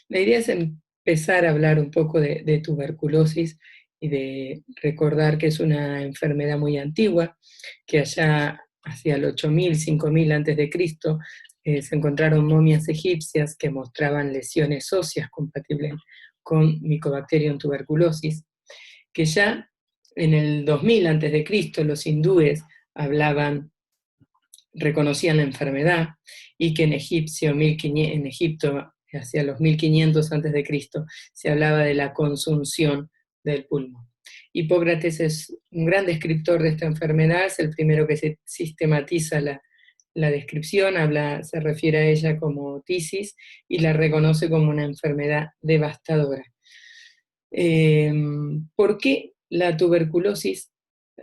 La idea es empezar a hablar un poco de tuberculosis y de recordar que es una enfermedad muy antigua, que allá hacia el 8000, 5000 antes de Cristo, se encontraron momias egipcias que mostraban lesiones óseas compatibles con Mycobacterium tuberculosis, que ya en el 2000 antes de Cristo los hindúes reconocían la enfermedad, y que en Egipto, hacia los 1500 antes de Cristo, se hablaba de la consunción del pulmón. Hipócrates es un gran descriptor de esta enfermedad, es el primero que se sistematiza la descripción, se refiere a ella como tisis y la reconoce como una enfermedad devastadora. ¿Por qué la tuberculosis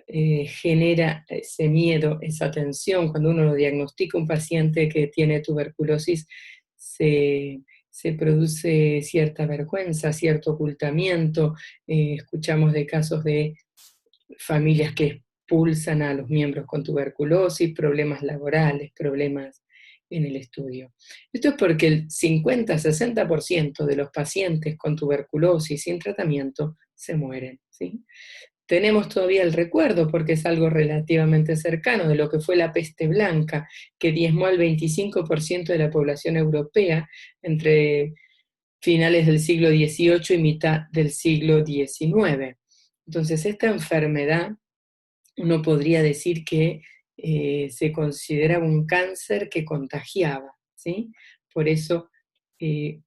genera ese miedo, esa tensión? Cuando uno lo diagnostica a un paciente que tiene tuberculosis, se produce cierta vergüenza, cierto ocultamiento. Escuchamos de casos de familias que expulsan a los miembros con tuberculosis, problemas laborales, problemas en el estudio. Esto es porque el 50-60% de los pacientes con tuberculosis sin tratamiento se mueren, ¿sí? Tenemos todavía el recuerdo, porque es algo relativamente cercano, de lo que fue la peste blanca, que diezmó al 25% de la población europea entre finales del siglo XVIII y mitad del siglo XIX. Entonces, esta enfermedad, uno podría decir que se consideraba un cáncer que contagiaba, ¿sí? Por eso, eh,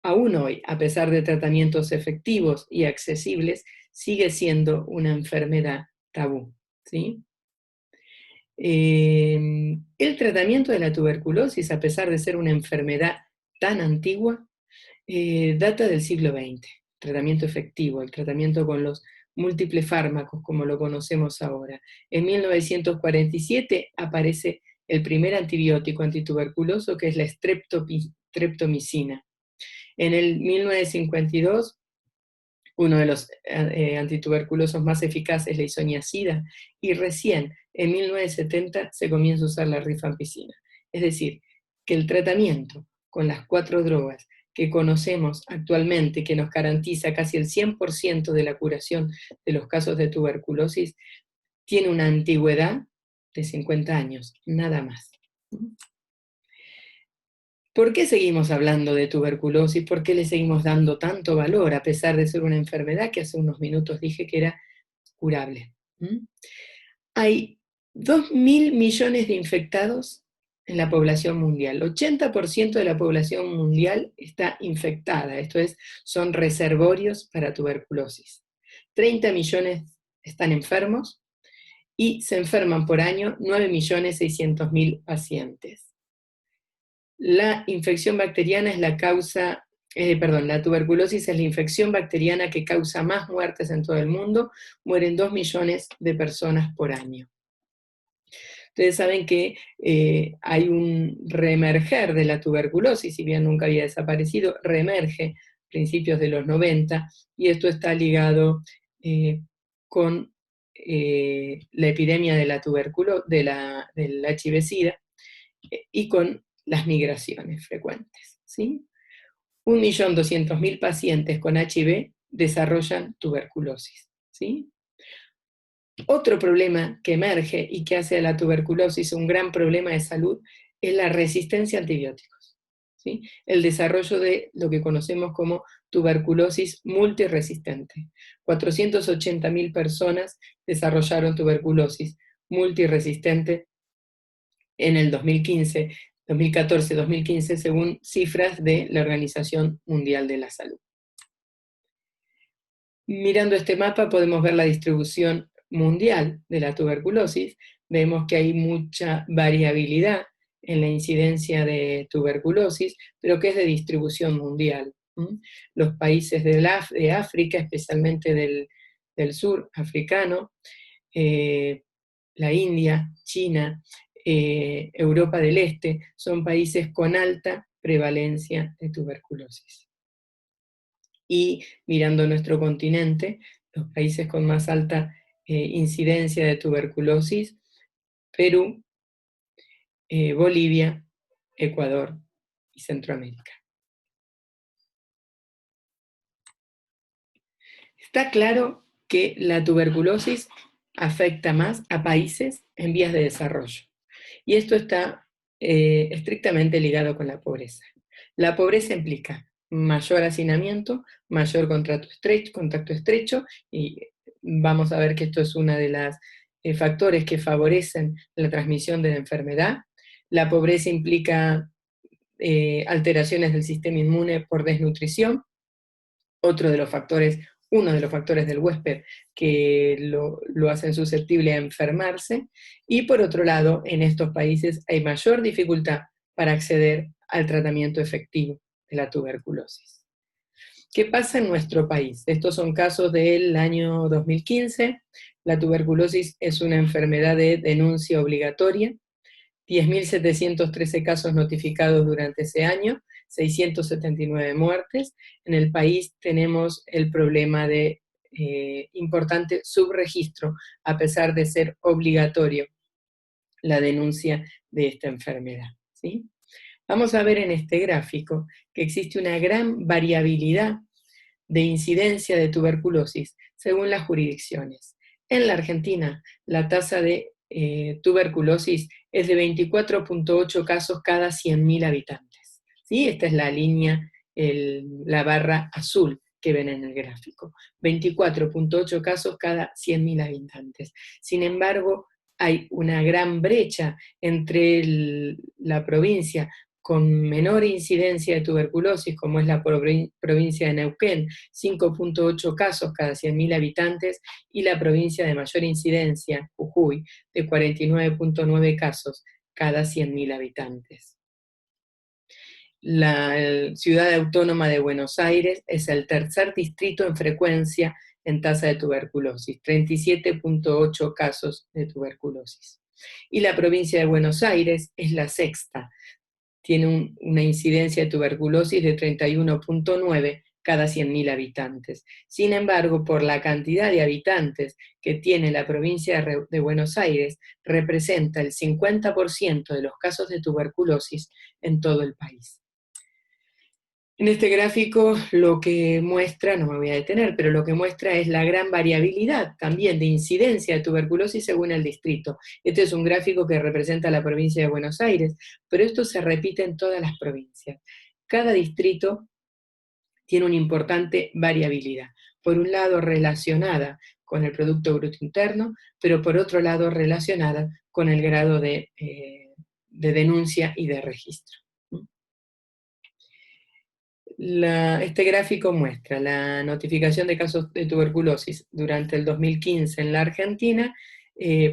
aún hoy, a pesar de tratamientos efectivos y accesibles, sigue siendo una enfermedad tabú, ¿sí? El tratamiento de la tuberculosis, a pesar de ser una enfermedad tan antigua, data del siglo XX. Tratamiento efectivo, el tratamiento con los múltiples fármacos como lo conocemos ahora. En 1947 aparece el primer antibiótico antituberculoso, que es la streptomicina. En el 1952, uno de los antituberculosos más eficaces, la isoniazida, y recién en 1970 se comienza a usar la rifampicina. Es decir, que el tratamiento con las 4 drogas que conocemos actualmente, que nos garantiza casi el 100% de la curación de los casos de tuberculosis, tiene una antigüedad de 50 años, nada más. ¿Por qué seguimos hablando de tuberculosis? ¿Por qué le seguimos dando tanto valor, a pesar de ser una enfermedad que hace unos minutos dije que era curable? Hay 2.000 millones de infectados en la población mundial. 80% de la población mundial está infectada, esto es, son reservorios para tuberculosis. 30 millones están enfermos y se enferman por año 9.600.000 pacientes. La infección bacteriana es la causa, la tuberculosis es la infección bacteriana que causa más muertes en todo el mundo. Mueren 2 millones de personas por año. Ustedes saben que hay un reemerger de la tuberculosis, si bien nunca había desaparecido, reemerge a principios de los 90, y esto está ligado con la epidemia de la del HIV-Sida y con las migraciones frecuentes, ¿sí? 1.200.000 pacientes con HIV desarrollan tuberculosis, ¿sí? Otro problema que emerge y que hace a la tuberculosis un gran problema de salud es la resistencia a antibióticos, ¿sí? El desarrollo de lo que conocemos como tuberculosis multiresistente. 480.000 personas desarrollaron tuberculosis multiresistente en el 2015, 2014-2015, según cifras de la Organización Mundial de la Salud. Mirando este mapa podemos ver la distribución mundial de la tuberculosis. Vemos que hay mucha variabilidad en la incidencia de tuberculosis, pero que es de distribución mundial. Los países de África, especialmente del sur africano, la India, China, Europa del Este, son países con alta prevalencia de tuberculosis. Y mirando nuestro continente, los países con más alta incidencia de tuberculosis: Perú, Bolivia, Ecuador y Centroamérica. Está claro que la tuberculosis afecta más a países en vías de desarrollo. Y esto está estrictamente ligado con la pobreza. La pobreza implica mayor hacinamiento, mayor contacto estrecho, y vamos a ver que esto es uno de los factores que favorecen la transmisión de la enfermedad. La pobreza implica alteraciones del sistema inmune por desnutrición, otro de los factores, uno de los factores del huésped que lo hacen susceptible a enfermarse, y por otro lado, en estos países hay mayor dificultad para acceder al tratamiento efectivo de la tuberculosis. ¿Qué pasa en nuestro país? Estos son casos del año 2015. La tuberculosis es una enfermedad de denuncia obligatoria. 10.713 casos notificados durante ese año, 679 muertes. En el país tenemos el problema de importante subregistro, a pesar de ser obligatorio la denuncia de esta enfermedad, ¿sí? Vamos a ver en este gráfico que existe una gran variabilidad de incidencia de tuberculosis según las jurisdicciones. En la Argentina, la tasa de tuberculosis es de 24.8 casos cada 100.000 habitantes. ¿Sí? Esta es la línea, la barra azul que ven en el gráfico. 24.8 casos cada 100.000 habitantes. Sin embargo, hay una gran brecha entre la provincia con menor incidencia de tuberculosis, como es la provincia de Neuquén, 5.8 casos cada 100.000 habitantes, y la provincia de mayor incidencia, Jujuy, de 49.9 casos cada 100.000 habitantes. La ciudad autónoma de Buenos Aires es el tercer distrito en frecuencia en tasa de tuberculosis, 37.8 casos de tuberculosis. Y la provincia de Buenos Aires es la sexta, tiene una incidencia de tuberculosis de 31.9 cada 100.000 habitantes. Sin embargo, por la cantidad de habitantes que tiene la provincia de Buenos Aires, representa el 50% de los casos de tuberculosis en todo el país. En este gráfico lo que muestra, no me voy a detener, pero lo que muestra es la gran variabilidad también de incidencia de tuberculosis según el distrito. Este es un gráfico que representa la provincia de Buenos Aires, pero esto se repite en todas las provincias. Cada distrito tiene una importante variabilidad. Por un lado relacionada con el Producto Bruto Interno, pero por otro lado relacionada con el grado de denuncia y de registro. Este gráfico muestra la notificación de casos de tuberculosis durante el 2015 en la Argentina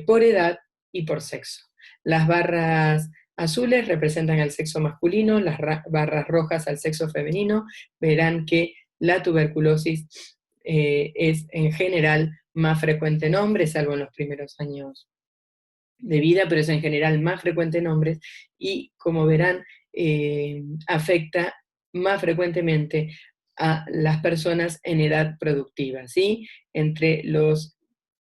por edad y por sexo. Las barras azules representan al sexo masculino, las barras rojas al sexo femenino. Verán que la tuberculosis es en general más frecuente en hombres, salvo en los primeros años de vida, pero es en general más frecuente en hombres, y como verán, afecta más frecuentemente a las personas en edad productiva, ¿sí? Entre los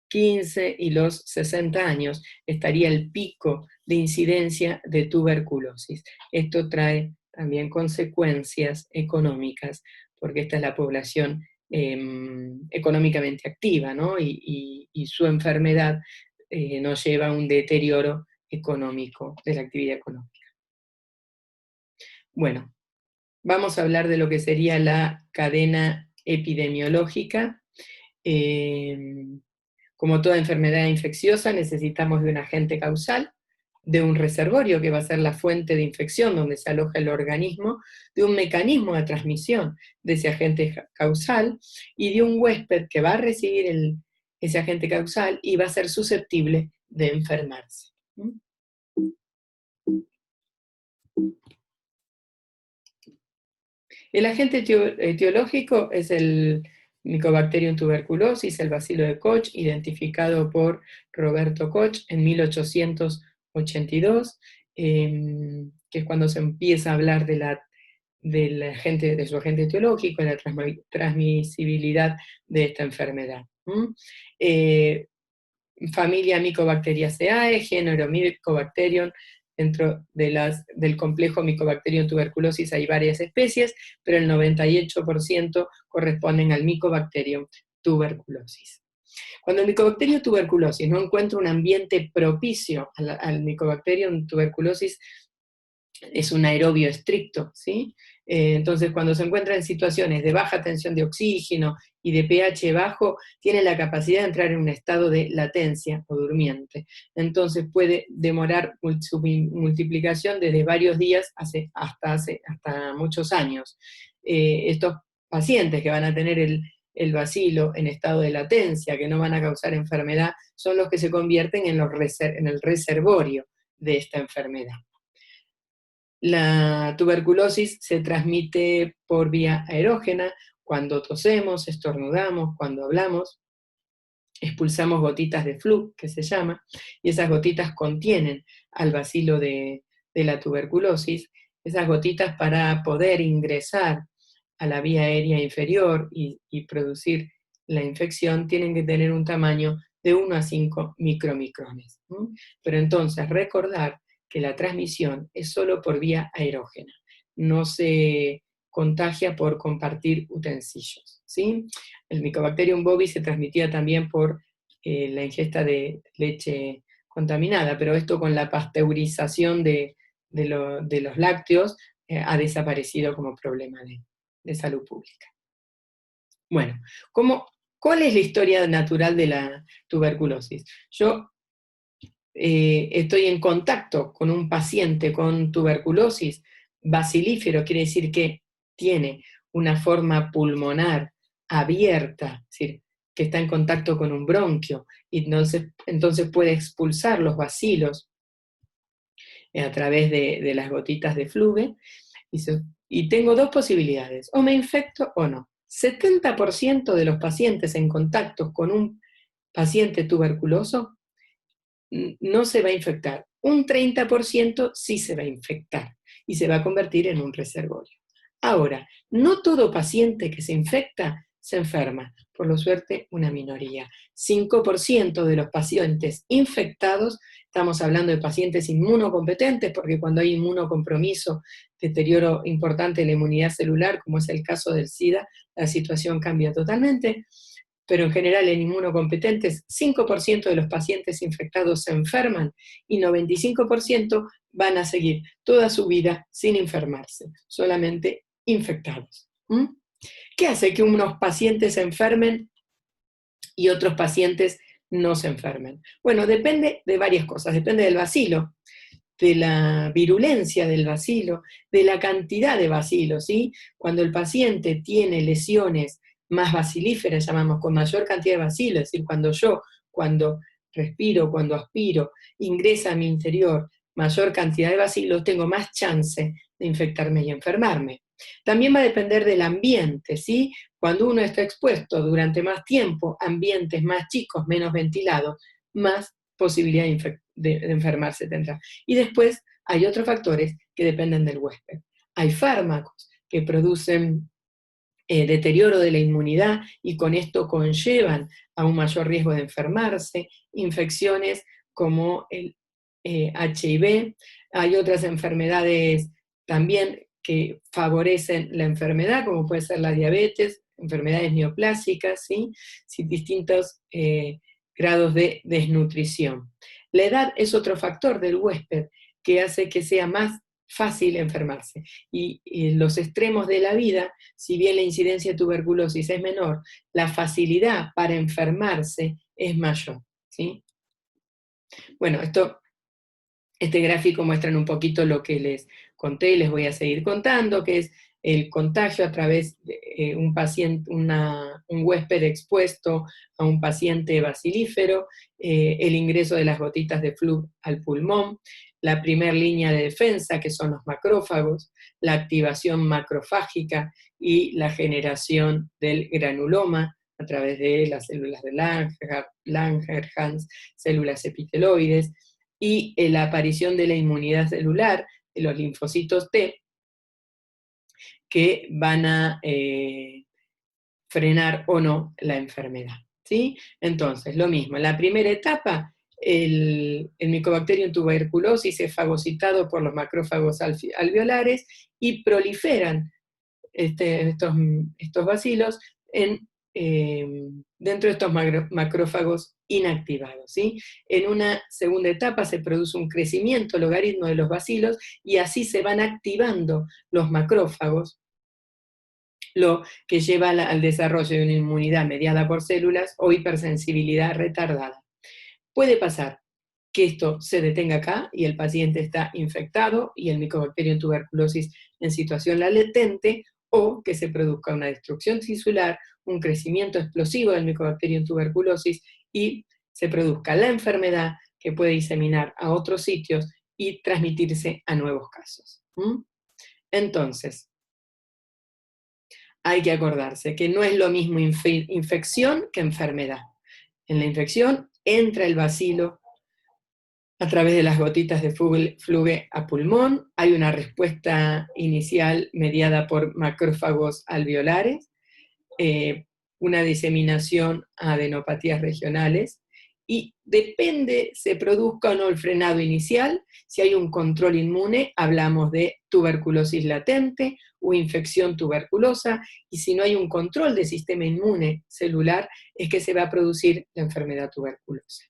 15 y los 60 años estaría el pico de incidencia de tuberculosis. Esto trae también consecuencias económicas, porque esta es la población económicamente activa, ¿no? Y su enfermedad nos lleva a un deterioro económico de la actividad económica. Bueno, vamos a hablar de lo que sería la cadena epidemiológica. Como toda enfermedad infecciosa, necesitamos de un agente causal, de un reservorio que va a ser la fuente de infección donde se aloja el organismo, de un mecanismo de transmisión de ese agente causal y de un huésped que va a recibir ese agente causal y va a ser susceptible de enfermarse. El agente etiológico es el Mycobacterium tuberculosis, el bacilo de Koch, identificado por Roberto Koch en 1882, que es cuando se empieza a hablar de su agente etiológico, de la transmisibilidad de esta enfermedad. Familia Mycobacteriaceae, género Mycobacterium. Dentro del complejo Mycobacterium tuberculosis hay varias especies, pero el 98% corresponden al Mycobacterium tuberculosis. Cuando el Mycobacterium tuberculosis no encuentra un ambiente propicio al Mycobacterium tuberculosis, es un aerobio estricto, ¿sí? Entonces, cuando se encuentra en situaciones de baja tensión de oxígeno y de pH bajo, tiene la capacidad de entrar en un estado de latencia o durmiente. Entonces puede demorar su multiplicación desde varios días hasta muchos años. Estos pacientes que van a tener el bacilo en estado de latencia, que no van a causar enfermedad, son los que se convierten en el reservorio de esta enfermedad. La tuberculosis se transmite por vía aerógena, cuando tosemos, estornudamos, cuando hablamos, expulsamos gotitas de flu, que se llama, y esas gotitas contienen al bacilo de la tuberculosis. Esas gotitas, para poder ingresar a la vía aérea inferior y producir la infección, tienen que tener un tamaño de 1 a 5 micromicrones. Pero entonces recordar que la transmisión es solo por vía aerógena, no se contagia por compartir utensilios, ¿sí? El Mycobacterium bovis se transmitía también por la ingesta de leche contaminada, pero esto con la pasteurización de los lácteos ha desaparecido como problema de salud pública. Bueno, ¿cuál es la historia natural de la tuberculosis? Yo estoy en contacto con un paciente con tuberculosis bacilífero, quiere decir que tiene una forma pulmonar abierta, es decir, que está en contacto con un bronquio, y entonces puede expulsar los bacilos a través de las gotitas de fluve, y tengo dos posibilidades: o me infecto o no. 70% de los pacientes en contacto con un paciente tuberculoso no se va a infectar. Un 30% sí se va a infectar y se va a convertir en un reservorio. Ahora, no todo paciente que se infecta se enferma, por lo suerte una minoría. 5% de los pacientes infectados, estamos hablando de pacientes inmunocompetentes, porque cuando hay inmunocompromiso, deterioro importante de la inmunidad celular, como es el caso del SIDA, la situación cambia totalmente. Pero en general en inmunocompetentes, 5% de los pacientes infectados se enferman y 95% van a seguir toda su vida sin enfermarse, solamente infectados. ¿Qué hace que unos pacientes se enfermen y otros pacientes no se enfermen? Bueno, depende de varias cosas, depende del bacilo, de la virulencia del bacilo, de la cantidad de bacilos, ¿sí? Cuando el paciente tiene lesiones más bacilíferas, llamamos, con mayor cantidad de bacilos, es decir, cuando respiro, cuando aspiro, ingresa a mi interior mayor cantidad de bacilos, tengo más chance de infectarme y enfermarme. También va a depender del ambiente, ¿sí? Cuando uno está expuesto durante más tiempo a ambientes más chicos, menos ventilados, más posibilidad de enfermarse tendrá. Y después hay otros factores que dependen del huésped. Hay fármacos que producen deterioro de la inmunidad y con esto conllevan a un mayor riesgo de enfermarse, infecciones como el HIV. Hay otras enfermedades también que favorecen la enfermedad, como puede ser la diabetes, enfermedades neoplásicas, ¿sí? Distintos grados de desnutrición. La edad es otro factor del huésped que hace que sea más fácil enfermarse. Y los extremos de la vida, si bien la incidencia de tuberculosis es menor, la facilidad para enfermarse es mayor, ¿sí? Bueno, este gráfico muestra un poquito lo que les conté y les voy a seguir contando, que es el contagio a través de un paciente, un huésped expuesto a un paciente bacilífero, el ingreso de las gotitas de flu al pulmón, la primera línea de defensa, que son los macrófagos, la activación macrofágica y la generación del granuloma a través de las células de Langerhans, células epiteloides, y la aparición de la inmunidad celular, de los linfocitos T, que van a frenar o no la enfermedad, ¿sí? Entonces, lo mismo, en la primera etapa, el Mycobacterium tuberculosis es fagocitado por los macrófagos alveolares y proliferan estos bacilos en dentro de estos macrófagos inactivados, ¿sí? En una segunda etapa se produce un crecimiento logaritmo de los bacilos y así se van activando los macrófagos, lo que lleva al desarrollo de una inmunidad mediada por células o hipersensibilidad retardada. Puede pasar que esto se detenga acá y el paciente está infectado y el Mycobacterium tuberculosis en situación latente, o que se produzca una destrucción tisular, un crecimiento explosivo del Mycobacterium tuberculosis y se produzca la enfermedad que puede diseminar a otros sitios y transmitirse a nuevos casos. Entonces, hay que acordarse que no es lo mismo infección que enfermedad. En la infección entra el bacilo a través de las gotitas de fluge a pulmón, hay una respuesta inicial mediada por macrófagos alveolares, una diseminación a adenopatías regionales, y depende se produzca o no el frenado inicial. Si hay un control inmune, hablamos de tuberculosis latente o infección tuberculosa, y si no hay un control del sistema inmune celular, es que se va a producir la enfermedad tuberculosa.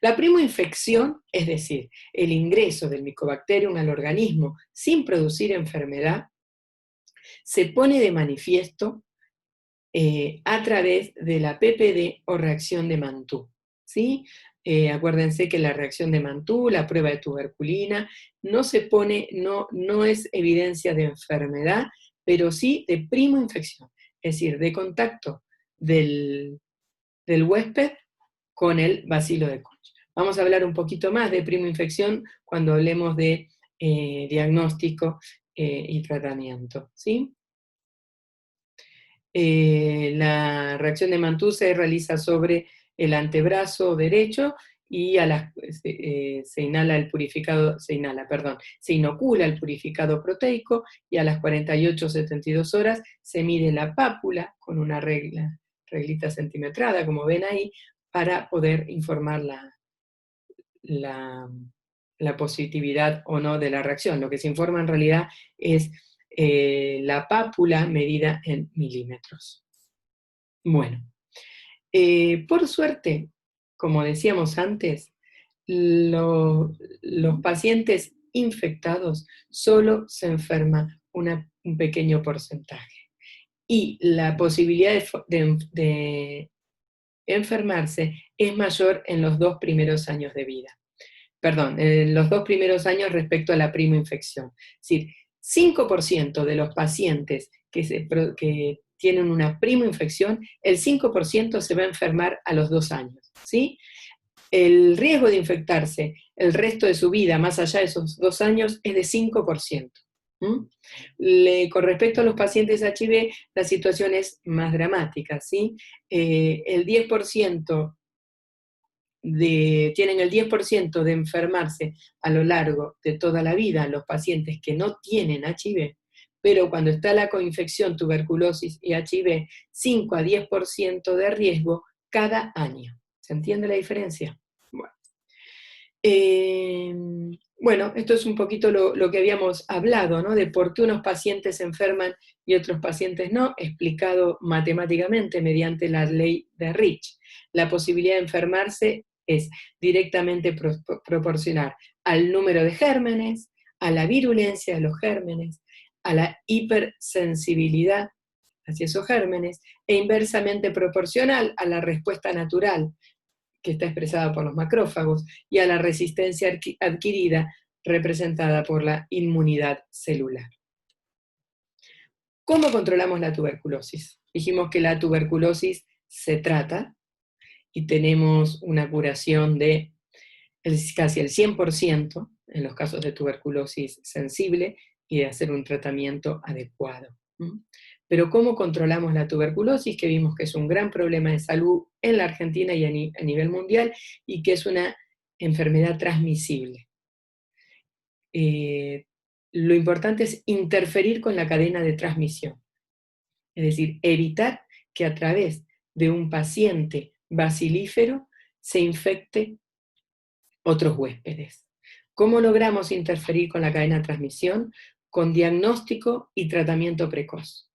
La primoinfección, es decir, el ingreso del Mycobacterium al organismo sin producir enfermedad, se pone de manifiesto a través de la PPD o reacción de Mantoux, ¿sí? Acuérdense que la reacción de Mantoux, la prueba de tuberculina, no se pone, no es evidencia de enfermedad, pero sí de primoinfección, es decir, de contacto del huésped con el bacilo de Koch. Vamos a hablar un poquito más de primoinfección cuando hablemos de diagnóstico y tratamiento, ¿sí? La reacción de Mantoux se realiza sobre el antebrazo derecho y se inocula el purificado proteico, y a las 48-72 horas se mide la pápula con una reglita centimetrada, como ven ahí, para poder informar la positividad o no de la reacción. Lo que se informa en realidad es la pápula medida en milímetros. Bueno, por suerte, como decíamos antes, los pacientes infectados solo se enferma un pequeño porcentaje. Y la posibilidad de enfermarse es mayor en los 2 primeros años de vida. Perdón, en los 2 primeros años respecto a la primoinfección. Es decir, 5% de los pacientes que tienen una primoinfección, el 5% se va a enfermar a los 2 años, ¿sí? El riesgo de infectarse el resto de su vida, más allá de esos 2 años, es de 5%. Con respecto a los pacientes HIV, la situación es más dramática, ¿sí? El 10% tienen el 10% de enfermarse a lo largo de toda la vida los pacientes que no tienen HIV, pero cuando está la coinfección, tuberculosis y HIV, 5 a 10% de riesgo cada año. ¿Se entiende la diferencia? Bueno, esto es un poquito lo que habíamos hablado, ¿no? De por qué unos pacientes se enferman y otros pacientes no, explicado matemáticamente mediante la ley de Rich. La posibilidad de enfermarse es directamente proporcional al número de gérmenes, a la virulencia de los gérmenes, a la hipersensibilidad hacia esos gérmenes, e inversamente proporcional a la respuesta natural que está expresada por los macrófagos, y a la resistencia adquirida representada por la inmunidad celular. ¿Cómo controlamos la tuberculosis? Dijimos que la tuberculosis se trata y tenemos una curación de casi el 100% en los casos de tuberculosis sensible y de hacer un tratamiento adecuado. Pero ¿cómo controlamos la tuberculosis? Que vimos que es un gran problema de salud en la Argentina y a nivel mundial, y que es una enfermedad transmisible. Lo importante es interferir con la cadena de transmisión, es decir, evitar que a través de un paciente bacilífero se infecte otros huéspedes. ¿Cómo logramos interferir con la cadena de transmisión? Con diagnóstico y tratamiento precoz.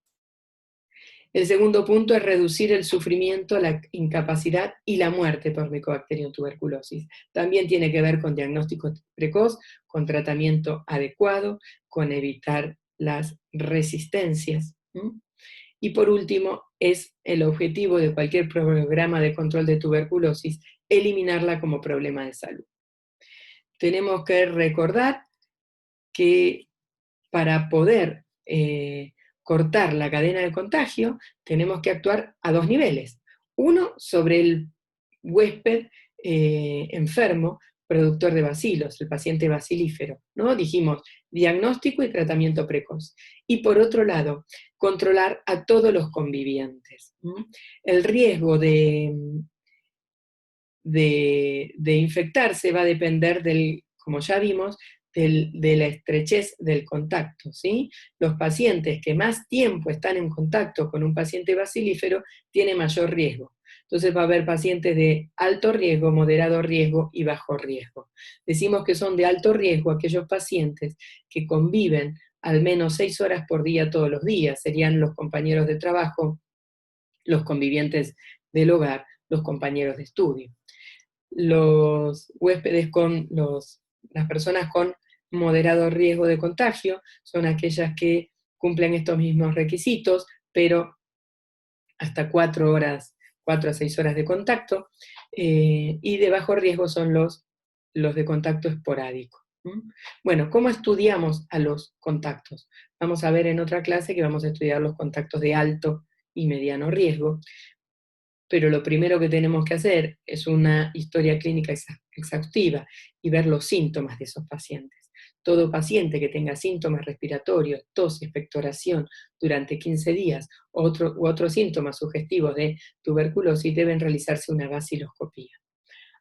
El segundo punto es reducir el sufrimiento, la incapacidad y la muerte por Mycobacterium tuberculosis. También tiene que ver con diagnóstico precoz, con tratamiento adecuado, con evitar las resistencias. Y por último, es el objetivo de cualquier programa de control de tuberculosis, eliminarla como problema de salud. Tenemos que recordar que para poder cortar la cadena de contagio, tenemos que actuar a dos niveles. Uno, sobre el huésped enfermo, productor de bacilos, el paciente bacilífero, ¿no? Dijimos, diagnóstico y tratamiento precoz. Y por otro lado, controlar a todos los convivientes. El riesgo de infectarse va a depender del, como ya vimos, de la estrechez del contacto, ¿sí? Los pacientes que más tiempo están en contacto con un paciente bacilífero tienen mayor riesgo. Entonces va a haber pacientes de alto riesgo, moderado riesgo y bajo riesgo. Decimos que son de alto riesgo aquellos pacientes que conviven al menos 6 horas por día todos los días, serían los compañeros de trabajo, los convivientes del hogar, los compañeros de estudio. Los huéspedes las personas con moderado riesgo de contagio son aquellas que cumplen estos mismos requisitos, pero hasta 4 a 6 horas de contacto, y de bajo riesgo son los de contacto esporádico. Bueno, ¿cómo estudiamos a los contactos? Vamos a ver en otra clase que vamos a estudiar los contactos de alto y mediano riesgo, pero lo primero que tenemos que hacer es una historia clínica exhaustiva y ver los síntomas de esos pacientes. Todo paciente que tenga síntomas respiratorios, tos, expectoración durante 15 días u otros síntomas sugestivos de tuberculosis deben realizarse una baciloscopía.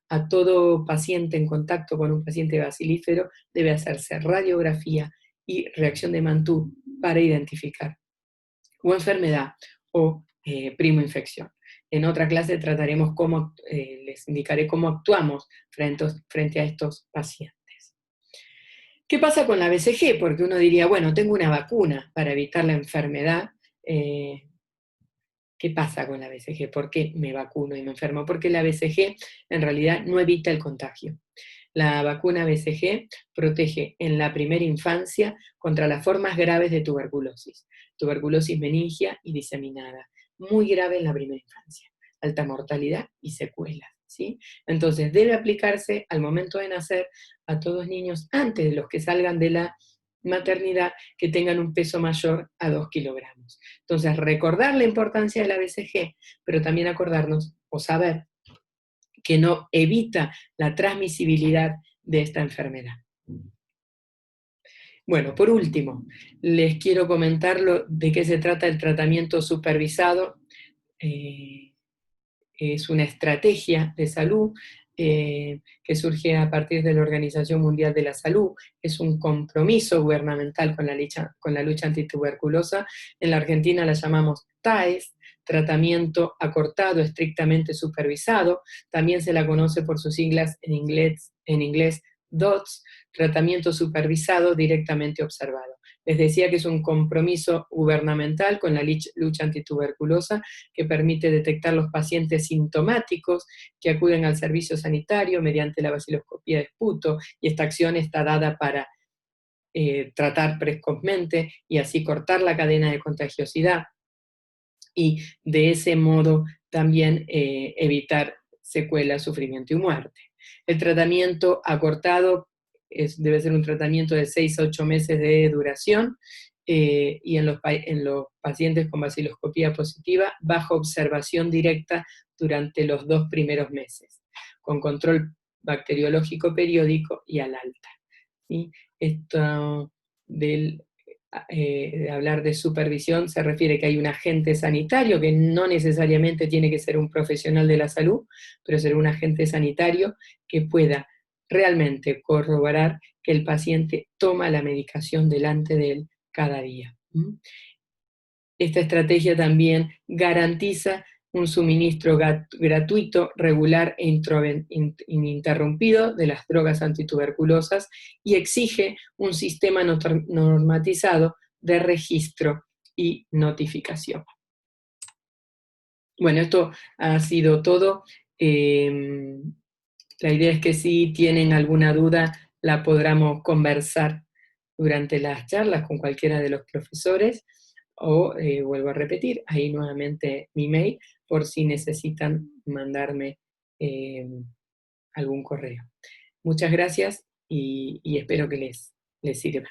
A todo paciente en contacto con un paciente bacilífero debe hacerse radiografía y reacción de Mantoux para identificar o enfermedad o primo infección. En otra clase trataremos les indicaré cómo actuamos frente a estos pacientes. ¿Qué pasa con la BCG? Porque uno diría, bueno, tengo una vacuna para evitar la enfermedad. ¿Qué pasa con la BCG? ¿Por qué me vacuno y me enfermo? Porque la BCG en realidad no evita el contagio. La vacuna BCG protege en la primera infancia contra las formas graves de tuberculosis meningia y diseminada, muy grave en la primera infancia, alta mortalidad y secuelas, ¿sí? Entonces debe aplicarse al momento de nacer a todos niños antes de los que salgan de la maternidad que tengan un peso mayor a 2 kilogramos. Entonces recordar la importancia de la BCG, pero también acordarnos o saber que no evita la transmisibilidad de esta enfermedad. Bueno, por último, les quiero comentar de qué se trata el tratamiento supervisado. Es una estrategia de salud que surge a partir de la Organización Mundial de la Salud. Es un compromiso gubernamental con la lucha antituberculosa. En la Argentina la llamamos TAES, tratamiento acortado estrictamente supervisado. También se la conoce por sus siglas en inglés DOTS, tratamiento supervisado directamente observado. Les decía que es un compromiso gubernamental con la lucha antituberculosa que permite detectar los pacientes sintomáticos que acuden al servicio sanitario mediante la baciloscopía de esputo, y esta acción está dada para tratar precozmente y así cortar la cadena de contagiosidad y de ese modo también evitar secuelas, sufrimiento y muerte. El tratamiento acortado debe ser un tratamiento de 6 a 8 meses de duración, y en los pacientes con baciloscopía positiva, bajo observación directa durante los 2 primeros meses, con control bacteriológico periódico y al alta. ¿Sí? Esto de hablar de supervisión se refiere que hay un agente sanitario, que no necesariamente tiene que ser un profesional de la salud, pero ser un agente sanitario que pueda realmente corroborar que el paciente toma la medicación delante de él cada día. Esta estrategia también garantiza un suministro gratuito, regular e ininterrumpido de las drogas antituberculosas y exige un sistema normatizado de registro y notificación. Bueno, esto ha sido todo. La idea es que si tienen alguna duda, la podamos conversar durante las charlas con cualquiera de los profesores o, vuelvo a repetir, ahí nuevamente mi mail por si necesitan mandarme algún correo. Muchas gracias y espero que les sirva.